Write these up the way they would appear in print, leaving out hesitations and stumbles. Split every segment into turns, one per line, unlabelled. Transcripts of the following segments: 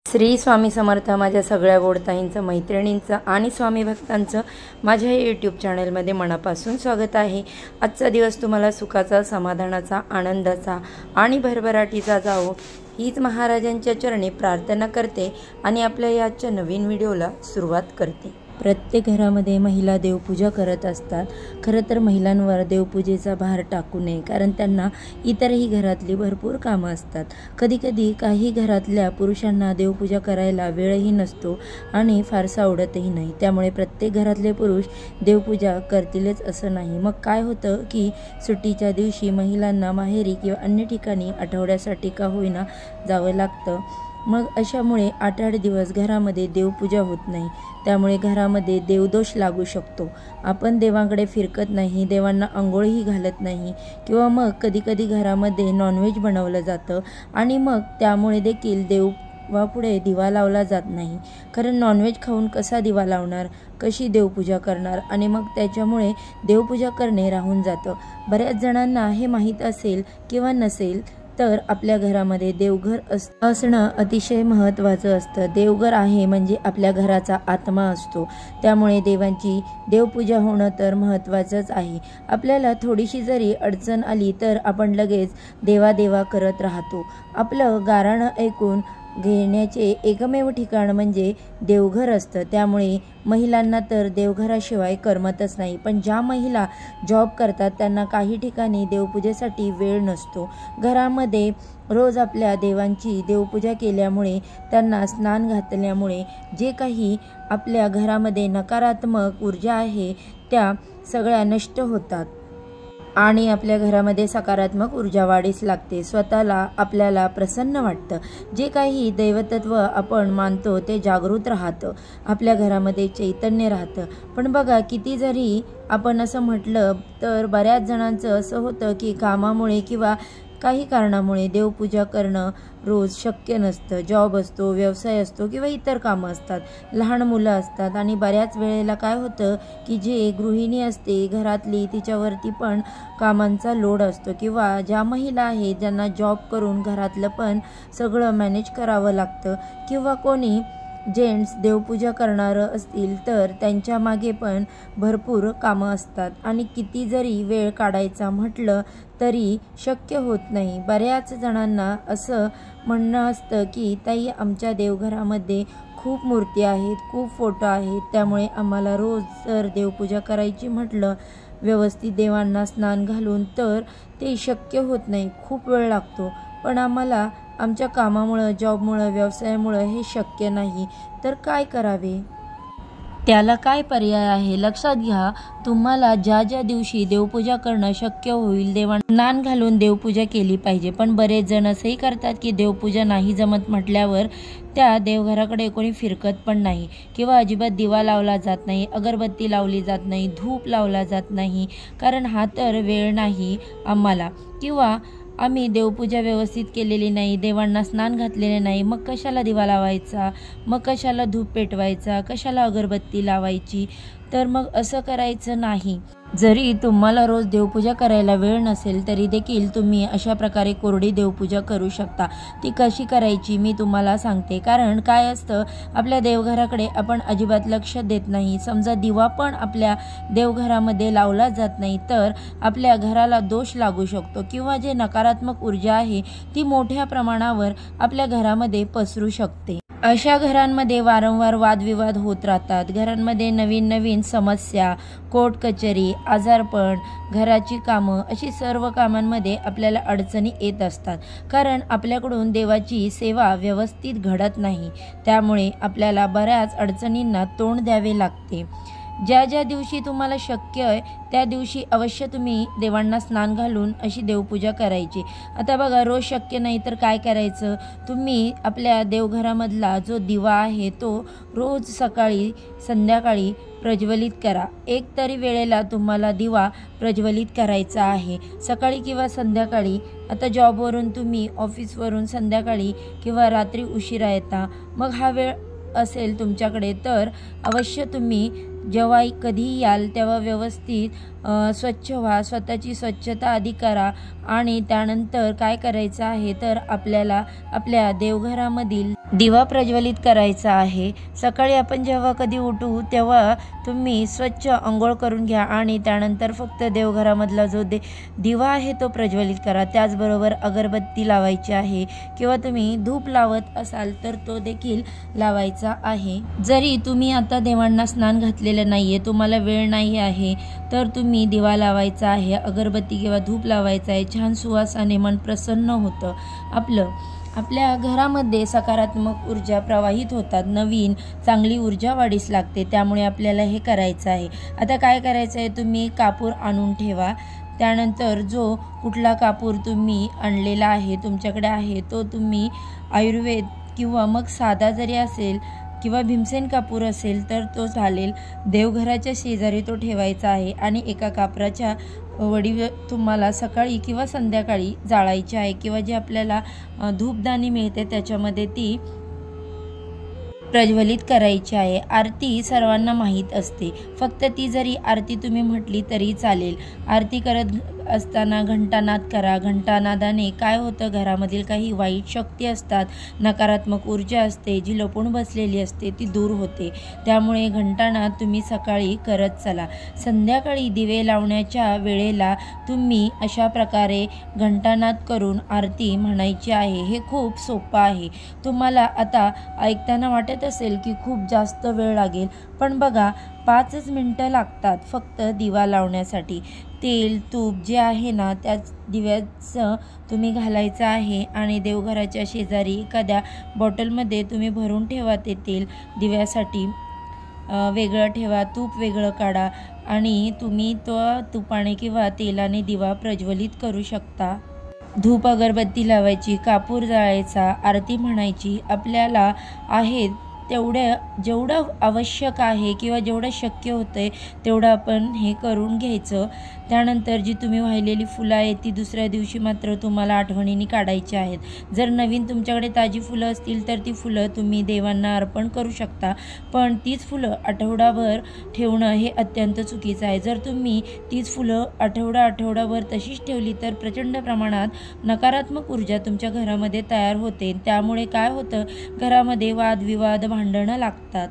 श्री स्वामी समर्थ। माझ्या सगळ्या गोडताईंचं, मैत्रिणींचं आणि स्वामी भक्तांचं माझ्या यूट्यूब चॅनलमध्ये मनापासून स्वागत आहे। आजचा दिवस तुम्हाला सुखाचा, समाधानाचा, आनंदाचा आणि भरभराटीचा जावो हीच महाराजांच्या चरणी प्रार्थना करते आणि आपल्या या आजच्या नवीन व्हिडिओला सुरुवात करते। प्रत्येक घरामध्ये महिला देवपूजा करत असतात। खरं तर महिलांवर देवपूजेचा भार टाकू नये, कारण त्यांना इतरही घरातली भरपूर कामं असतात। कधीकधी काही घरातल्या पुरुषांना देवपूजा करायला वेळही नसतो आणि फारसा आवडतही नाही, त्यामुळे प्रत्येक घरातले पुरुष देवपूजा करतीलच असं नाही। मग काय होतं की सुट्टीच्या दिवशी महिलांना माहेरी किंवा अन्य ठिकाणी आठवड्यासाठी का होईना जावं लागतं। मग अशामुळे 8-8 दिवस घरामध्ये देवपूजा होत नाही, त्यामुळे घरामध्ये देवदोष लागू शकतो। आपण देवांकडे फिरकत नाही, देवांना अंघोळही घालत नाही, किंवा मग कधीकधी घरामध्ये नॉनव्हेज बनवलं जातं आणि मग त्यामुळे देखील देवापुढे दिवा लावला जात नाही। कारण नॉनव्हेज खाऊन कसा दिवा लावणार, कशी देवपूजा करणार, आणि मग त्याच्यामुळे देवपूजा करणे राहून जातं। बऱ्याच जणांना हे माहीत असेल किंवा नसेल, तर आपल्या घरामध्ये देवघर असणं अतिशय महत्त्वाचं असतं। देवघर आहे म्हणजे आपल्या घराचा आत्मा असतो, त्यामुळे देवांची देवपूजा होणं तर महत्त्वाचंच आहे। आपल्याला थोडीशी जरी अडचण आली तर आपण लगेच देवा करत राहतो। आपलं गाऱ्हाणं ऐकून घेण्याचे एकमेव ठिकाण म्हणजे देवघर असतं, त्यामुळे महिलांना तर देवघराशिवाय करमतच नाही। पण ज्या महिला जॉब करतात त्यांना काही ठिकाणी देवपूजेसाठी वेळ नसतो। घरामध्ये रोज आपल्या देवांची देवपूजा केल्यामुळे, त्यांना स्नान घातल्यामुळे जे काही आपल्या घरामध्ये नकारात्मक ऊर्जा आहे त्या सगळ्या नष्ट होतात आणि आपल्या घरामध्ये सकारात्मक ऊर्जा वाढीस लागते। स्वतःला आपल्याला प्रसन्न वाटतं। जे काही दैवतत्व आपण मानतो ते जागृत राहतं, आपल्या घरामध्ये चैतन्य राहतं। पण बघा, किती जरी आपण असं म्हटलं तर बऱ्याच जणांचं असं होतं की कामामुळे किंवा काही कारणामुळे देवपूजा करणं रोज शक्य नसतं। जॉब असतो, व्यवसाय असतो किंवा इतर कामं असतात, लहान मुलं असतात, आणि बऱ्याच वेळेला काय होतं की जे गृहिणी असते घरातली तिच्यावरती पण कामांचा लोड असतो, किंवा ज्या महिला आहेत ज्यांना जॉब करून घरातलं पण सगळं मॅनेज करावं लागतं, किंवा कोणी जेंट्स देवपूजा करणारं असतील तर त्यांच्या मागे पण भरपूर कामं असतात आणि किती जरी वेळ काढायचा म्हटलं तरी शक्य होत नाही। बऱ्याच जणांना असं म्हणणं असतं की ताई, आमच्या देवघरामध्ये खूप मूर्ती आहेत, खूप फोटो आहेत, त्यामुळे आम्हाला रोज जर देवपूजा करायची म्हटलं व्यवस्थित देवांना स्नान घालून तर ते शक्य होत नाही, खूप वेळ लागतो। पण आम्हाला आमच्या कामामुळं, जॉबमुळं, व्यवसायामुळं हे शक्य नाही, तर काय करावे? त्याला काय पर्याय आहे? लक्षात घ्या, तुम्हाला ज्या ज्या दिवशी देवपूजा करणं शक्य होईल देवांना स्नान घालून देवपूजा केली पाहिजे। पण बरेच जण असंही करतात की देवपूजा नाही जमत म्हटल्यावर त्या देवघराकडे कोणी फिरकत पण नाही, किंवा अजिबात दिवा लावला जात नाही, अगरबत्ती लावली जात नाही, धूप लावला जात नाही, कारण हा तर वेळ नाही आम्हाला, किंवा आम्ही देवपूजा व्यवस्थित केलेली नाही, देवांना स्नान घातलेले नाही, मग कशाला दिवा लावायचा, मग कशाला धूप पेटवायचा, कशाला अगरबत्ती लावायची। तर मग असं करायचं नाही। जरी तुम्हाला रोज देवपूजा करायला वेळ नसेल तरी देखील तुम्ही अशा प्रकारे कोरडी देवपूजा करू शकता। ती कशी करायची मी तुम्हाला सांगते। कारण काय असतं, आपल्या देवघराकडे आपण अजिबात लक्ष देत नाही। समजा दिवा पण आपल्या देवघरामध्ये लावला जात नाही तर आपल्या घराला दोष लागू शकतो, किंवा जे नकारात्मक ऊर्जा आहे ती मोठ्या प्रमाणावर आपल्या घरामध्ये पसरू शकते। अशा घरांमध्ये वारंवार वादविवाद होत राहतात। घरांमध्ये नवीन समस्या, कोर्ट कचेरी, आजारपण, घराची कामं, अशी सर्व कामांमध्ये आपल्याला अडचणी येत असतात, कारण आपल्याकडून देवाची सेवा व्यवस्थित घडत नाही। त्यामुळे आपल्याला बऱ्याच अडचणींना तोंड द्यावे लागते। ज्या ज्या दिवशी तुम्हाला शक्य आहे त्या दिवशी अवश्य तुम्ही देवांना स्नान घालून अशी देवपूजा करायची। आता बघा, रोज शक्य नाही तर काय करायचं, तुम्ही आपल्या देवघरामधला जो दिवा आहे तो रोज सकाळी संध्याकाळी प्रज्वलित करा। एक तरी वेळेला तुम्हाला दिवा प्रज्वलित करायचा आहे, सकाळी किंवा संध्याकाळी। आता जॉबवरून तुम्ही, ऑफिसवरून संध्याकाळी किंवा रात्री उशिरा येता, मग हा वेळ असेल तुमच्याकडे तर अवश्य तुम्ही जेव्हा कधीही याल तेव्हा व्यवस्थित स्वच्छ व्हा, स्वतःची स्वच्छता आधी करा आणि त्यानंतर काय करायचं आहे तर आपल्याला आपल्या देवघरामधील दिवा प्रज्वलित करायचा आहे। सकाळी आपण जेव्हा कधी उठू तेव्हा तुम्ही स्वच्छ अंघोळ करून घ्या आणि त्यानंतर फक्त देवघरामधला जो दिवा आहे तो प्रज्वलित करा। त्याचबरोबर अगरबत्ती लावायची आहे किंवा तुम्ही धूप लावत असाल तर तो देखील लावायचा आहे। जरी तुम्ही आता देवांना स्नान घातलेलं नाहीये, तुम्हाला वेळ नाही आहे, तर तुम्ही दिवा लावायचा आहे, अगरबत्ती किंवा धूप लावायचा आहे। छान सुवासाने मन प्रसन्न होतं आपल्या घरामध्ये सकारात्मक ऊर्जा प्रवाहित होतात, नवीन चांगली ऊर्जा वाढीस लागते। त्यामुळे आपल्याला हे करायचं आहे। आता काय करायचं आहे, तुम्ही कापूर आणून ठेवा। त्यानंतर जो कुठला कापूर तुम्ही आणलेला आहे तुमच्याकडे आहे तो तुम्ही आयुर्वेद किंवा मग साधा जरी असेल किंवा भीमसेन कापूर असेल तर तो चालेल, देवघराच्या शेजारी तो ठेवायचा आहे आणि एका कापराच्या वडी तुम्हाला सकाळी किंवा संध्याकाळी जाळायची आहे किंवा जे आपल्याला धूपदाणी मिळते त्याच्यामध्ये ती प्रज्वलित करायची आहे। आरती सर्वांना माहीत असते, फक्त ती जरी आरती तुम्ही म्हटली तरी चालेल। आरती करत असताना घंटानाद करा। घंटानादाने काय होतं, घरामधील काही वाईट शक्ती असतात, नकारात्मक ऊर्जा असते जी लपून बसलेली असते ती दूर होते। त्यामुळे घंटानाद तुम्ही सकाळी करत चला। संध्याकाळी दिवे लावण्याच्या वेळेला तुम्ही अशा प्रकारे घंटानाद करून आरती म्हणायची आहे। हे खूप सोपं आहे। तुम्हाला आता ऐकताना वाटत असेल की खूप जास्त वेळ लागेल, पण बघा 5 मिनिटं लागतात फक्त दिवा लावण्यासाठी। तेल तूप जे आहे ना त्या दिव्याचं तुम्ही घालायचं आहे आणि देवघराच्या शेजारी एखाद्या बॉटलमध्ये तुम्ही भरून ठेवा। ते तेल दिव्यासाठी वेगळं ठेवा, तूप वेगळं काढा आणि तुम्ही तो तुपाने किंवा तेलाने दिवा प्रज्वलित करू शकता। धूप अगरबत्ती लावायची, कापूर जाळायचा, आरती म्हणायची। आपल्याला आहे जेवढं आवश्यक आहे किंवा जेवढं शक्य होतंय तेवढं आपण हे करून घ्यायचं। त्यानंतर जी तुम्ही वाहिलेली फुलं आहेत ती दुसऱ्या दिवशी मात्र तुम्हाला आठवणीने काढायची आहेत। जर नवीन तुमच्याकडे ताजी फुलं असतील तर ती फुलं तुम्ही देवांना अर्पण करू शकता, पण तीच फुलं आठवडाभर ठेवणं हे अत्यंत चुकीचं आहे। जर तुम्ही तीच फुलं आठवडाभर तशीच ठेवली तर प्रचंड प्रमाणात नकारात्मक ऊर्जा तुमच्या घरामध्ये तयार होते। त्यामुळे काय होतं, घरामध्ये वादविवाद भांडणं लागतात,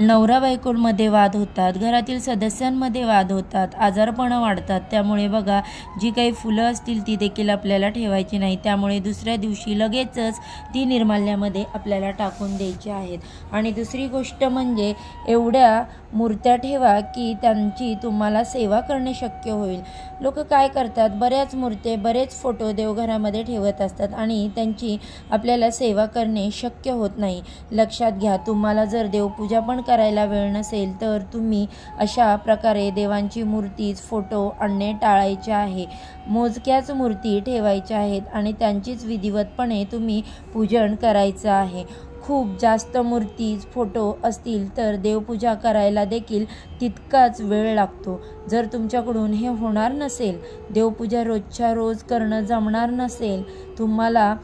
नवरा बायकोंमध्ये वाद होतात, घरातील सदस्यांमध्ये वाद होतात, आजारपणं वाढतात। त्यामुळे बघा जी काही फुलं असतील ती देखील आपल्याला ठेवायची नाही। त्यामुळे दुसऱ्या दिवशी लगेचच ती निर्माल्यामध्ये आपल्याला टाकून द्यायची आहेत। आणि दुसरी गोष्ट म्हणजे एवढ्या मूर्त्या ठेवा की त्यांची तुम्हाला सेवा करणे शक्य होईल। लोक काय करतात, बऱ्याच मूर्ती बरेच फोटो देवघरामध्ये ठेवत असतात आणि त्यांची आपल्याला सेवा करणे शक्य होत नाही। लक्षात घ्या, तुम्हाला जर देवपूजा पण करायला वेळ नसेल तर तुम्ही अशा प्रकारे देवांची मूर्तीच फोटो आणणे टाळायचे आहे। मोजक्याच मूर्ती ठेवायच्या आहेत आणि त्यांचीच विधिवतपणे तुम्ही पूजन करायचं आहे। खूप जास्त मूर्ती फोटो असतील तर देवपूजा करायला देखील तितकाच वेळ लागतो। जर तुमच्याकडून हे होणार नसेल, देवपूजा रोजच्या रोज करणं जमणार नसेल तुम्हाला,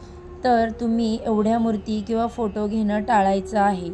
तर तुम्ही एवढ्या मूर्ती किंवा फोटो घेणं टाळायचं आहे।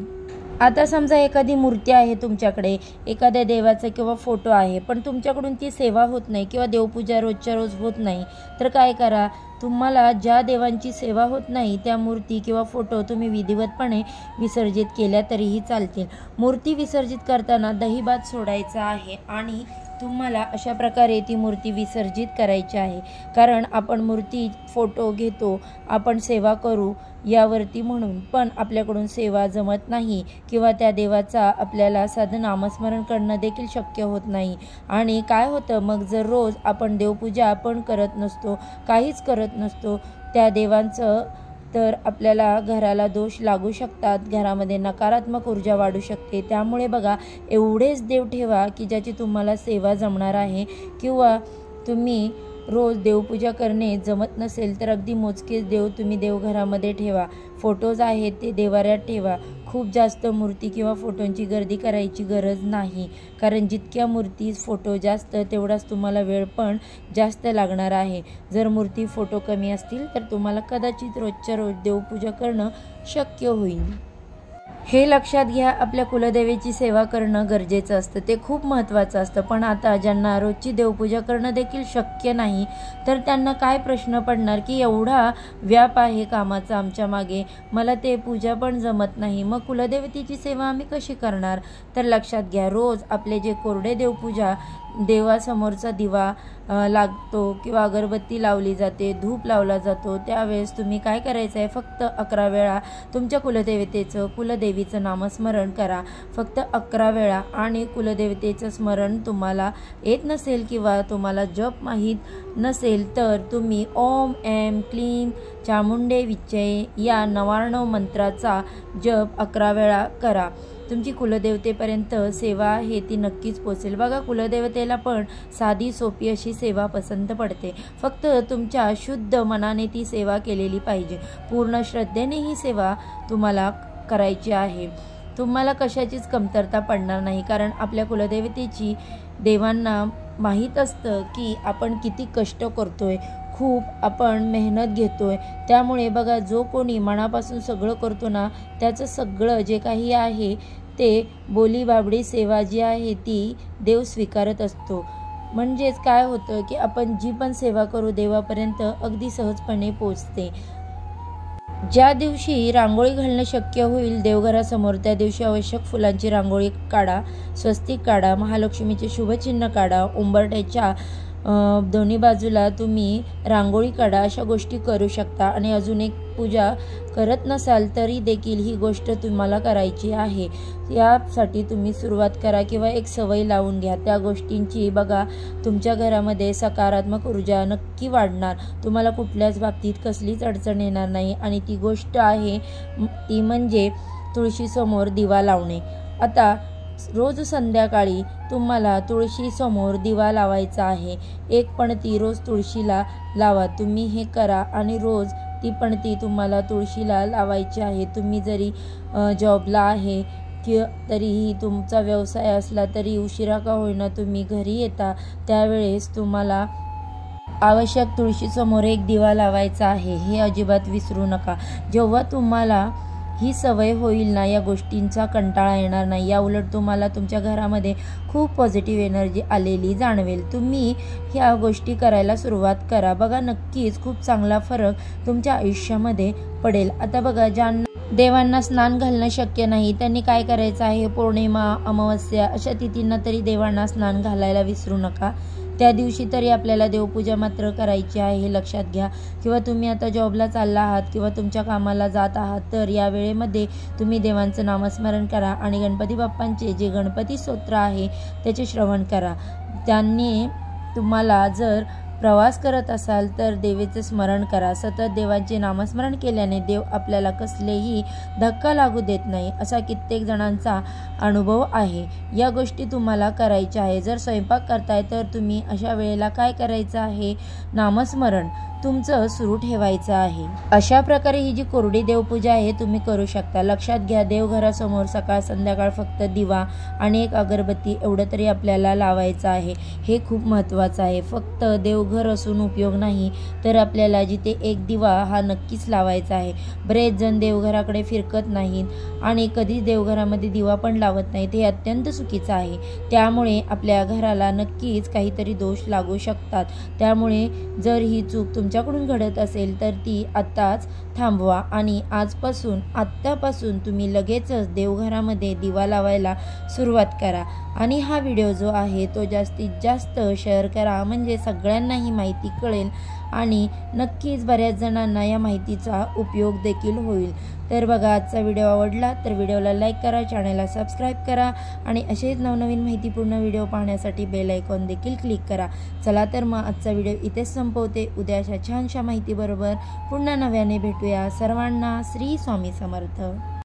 आता समजा एखादी मूर्ती आहे तुमच्याकडे, एखाद्या देवाचा किंवा फोटो आहे, पण तुमच्याकडून ती सेवा होत नाही किंवा देवपूजा रोजच्या रोज होत नाही, तर काय करा, तुम्हाला ज्या देवांची सेवा होत नाही त्या मूर्ती किंवा फोटो तुम्ही विधिवतपणे विसर्जित केल्या तरीही चालतील। मूर्ती विसर्जित करताना दहीभात सोडायचा आहे आणि तुम्हाला अशा प्रकारे ती मूर्ती विसर्जित करायची आहे। कारण आपण मूर्ती फोटो घेतो, आपण सेवा करू यावरती म्हणून, पण आपल्याकडून सेवा जमत नाही किंवा त्या देवाचा आपल्याला साधं नामस्मरण करणं देखील शक्य होत नाही। आणि काय होतं मग, जर रोज आपण देवपूजा आपण करत नसतो, काहीच करत नसतो त्या देवांचं, तर आपल्याला घराला दोष लागू शकतात, घरामध्ये नकारात्मक ऊर्जा वाढू शकते। त्यामुळे बघा, एवढेच देव ठेवा की ज्याची तुम्हाला सेवा जमणार आहे किंवा तुम्ही रोज देवपूजा करणे जमत नसेल तर अगदी मोजकेच देव तुम्ही देवघरामध्ये ठेवा। फोटोज आहेत ते देवाऱ्यात ठेवा। खूप जास्त मूर्ती किंवा फोटोंची गर्दी करायची गरज नाही, कारण जितक्या मूर्ती फोटो जास्त तेवढाच तुम्हाला वेळ पण जास्त लागणार आहे। जर मूर्ती फोटो कमी असतील तर तुम्हाला कदाचित रोजच्या रोज देवपूजा करणं शक्य होईल। हे लक्षात घ्या, आपल्या कुलदेवीची सेवा करणं गरजेचं असतं, ते खूप महत्त्वाचं असतं. पण आता ज्यांना रोजची देवपूजा करणं देखील शक्य नाही, तर त्यांना काय प्रश्न पडणार की एवढा व्याप आहे कामाचा आमच्या मागे, मला ते पूजा पण जमत नाही, मग कुलदेवतेची सेवा आम्ही कशी करणार? तर लक्षात घ्या, रोज आपले जे कोरडे देवपूजा, देवासमोरचा दिवा लागतो किंवा अगरबत्ती लावली जाते, धूप लावला जातो, त्यावेळेस तुम्ही काय करायचं आहे, फक्त 11 वेळा तुमच्या कुलदेवीचं नामस्मरण करा. फक्त 11 वेळा. आणि कुलदेवतेचं स्मरण तुम्हाला येत नसेल किंवा तुम्हाला जप माहीत नसेल तर तुम्ही ओम ऐं क्लीं चामुंडे विच्चे या 99 मंत्राचा जप 11 वेळा करा. तुमची कुलदेवतेपर्यंत सेवा आहे ती नक्कीच पोचेल. बघा, कुलदेवतेला पण साधी सोपी अशी सेवा पसंत पडते. फक्त तुमच्या शुद्ध मनाने ती सेवा केलेली पाहिजे. पूर्ण श्रद्धेने ही सेवा तुम्हाला करायची आहे. तुम्हाला कशाचीच कमतरता पडणार नाही, कारण आपल्या कुलदेवतेची देवांना माहीत असतं की आपण किती कष्ट करतोय, खूप आपण मेहनत घेतोय. त्यामुळे बघा, जो कोणी मनापासून सगळं करतो ना, त्याचं सगळं जे काही आहे ते बोलीबाबडी सेवा जी आहे ती देव स्वीकारत असतो. म्हणजेच काय होतं की आपण जी पण सेवा करू देवापर्यंत अगदी सहजपणे पोचते. ज्या दिवशी रांगोळी घालणं शक्य होईल देवघरासमोर, त्या दिवशी आवश्यक फुलांची रांगोळी काढा, स्वस्तिक काढा, महालक्ष्मीचे शुभचिन्ह काढा, उंबरठ्याच्या दोन्ही बाजूला तुम्ही रांगोळी काढा. अशा गोष्टी करू शकता. आणि अजून एक पूजा करत नसाल तरी देखील ही गोष्ट तुम्हाला करायची आहे. यासाठी तुम्ही सुरुवात करा किंवा एक सवय लावून घ्या त्या गोष्टींची. बघा, तुमच्या घरामध्ये सकारात्मक ऊर्जा नक्की वाढणार. तुम्हाला कुठल्याच बाबतीत कसलीच अडचण येणार नाही. आणि ती गोष्ट आहे ती म्हणजे तुळशीसमोर दिवा लावणे. आता रोज संध्याकाळी तुम्हाला तुळशीसमोर दिवा लावायचा आहे. एक पणती रोज तुळशीला लावा. तुम्ही हे करा आणि रोज ती पणती तुम्हाला तुळशीला लावायची आहे. तुम्ही जरी जॉबला आहे तरीही, तुमचा व्यवसाय असला तरी उशिरा का होईना तुम्ही घरी येता त्यावेळेस तुम्हाला आवश्यक तुळशीसमोर एक दिवा लावायचा आहे. हे अजिबात विसरू नका. जेव्हा तुम्हाला ही सवय होईल ना, या गोष्टींचा कंटाळा येणार नाही. या उलट तुम्हाला तुमच्या घरामध्ये खूप पॉझिटिव्ह एनर्जी आलेली जाणवेल. तुम्ही ह्या गोष्टी करायला सुरुवात करा. बघा, नक्कीच खूप चांगला फरक तुमच्या आयुष्यामध्ये पडेल. आता बघा, ज्यांना देवांना स्नान घालणं शक्य नाही त्यांनी काय करायचं आहे, पौर्णिमा, अमावस्या अशा तिथींना तरी देवांना स्नान घालायला विसरू नका. त्या दिवशी तरी आपल्याला देवपूजा मात्र करायची आहे, हे लक्षात घ्या. किंवा तुम्ही आता जॉबला चालला आहात किंवा तुमच्या कामाला जात आहात तर या वेळेमध्ये तुम्ही देवांचं नामस्मरण करा आणि गणपती बाप्पांचे जे गणपती स्तोत्र आहे त्याचे श्रवण करा. त्यांनी तुम्हाला जर प्रवास करत असाल तर देवीचे स्मरण करा. सतत देवांचे नामस्मरण केल्याने देव आपल्याला कसलेही धक्का लागू देत नाही, असा कित्येक जणांचा अनुभव आहे. या गोष्टी तुम्हाला करायच्या आहे. जर स्वयंपाक करताय तर तुम्ही अशा वेळेला काय करायचं आहे, नामस्मरण तुमचं सुरू ठेवायचं आहे. अशा प्रकारे ही जी कोरडी देवपूजा आहे तुम्ही करू शकता. लक्षात घ्या, देवघरासमोर सकाळ संध्याकाळ फक्त दिवा आणि एक अगरबत्ती एवढं तरी आपल्याला लावायचं आहे. हे खूप महत्त्वाचं आहे. फक्त देवघर असून उपयोग नाही, तर आपल्याला जिथे एक दिवा हा नक्कीच लावायचा आहे. बरेच जण देवघराकडे फिरकत नाहीत आणि कधीच देवघरामध्ये दिवा पण लावत नाहीत. हे अत्यंत चुकीचं आहे. त्यामुळे आपल्या घराला नक्कीच काहीतरी दोष लागू शकतात. त्यामुळे जर ही चूक तुमच्याकडून घडत असेल तर ती आत्ताच थांबवा आणि आत्तापासून तुम्ही लगेचच देवघरामध्ये दिवा लावायला सुरुवात करा. आणि हा व्हिडिओ जो आहे तो जास्तीत जास्त शेअर करा, म्हणजे सगळ्यांना ही माहिती कळेल आणि नक्कीच बऱ्याच जणांना या माहितीचा उपयोग देखील होईल. तर बघा, आजचा व्हिडिओ आवडला तर व्हिडिओला लाईक करा, चॅनलला सबस्क्राईब करा आणि असेच नवनवीन माहितीपूर्ण व्हिडिओ पाहण्यासाठी बेल आयकॉन देखील क्लिक करा. चला तर मग आजचा व्हिडिओ इथेच संपवते. उद्या अशा छानशा माहितीबरोबर पुन्हा नव्याने भेटूया. सर्वांना श्री स्वामी समर्थ.